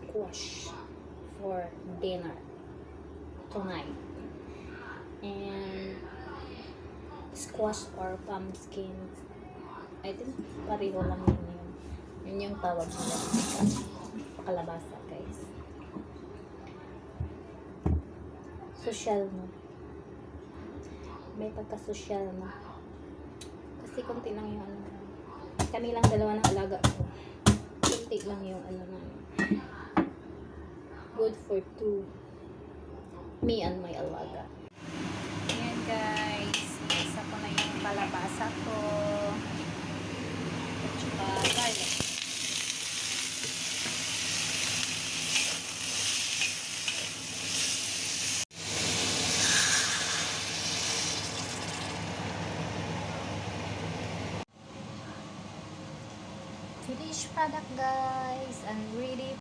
squash for dinner tonight. And squash or pumpkin, I think pareho lang yun. Yun yung tawag nila. Kalabasa, guys. Social mo. May pagka-social mo. Kasi konti lang yung ano. Kami lang dalawa ng alaga ko. Konti lang yung ano na. Good for two. Me and my alaga. Ayan guys. Isa ko na yung kalabasa ko. At saka garlic. Finished product guys, and ready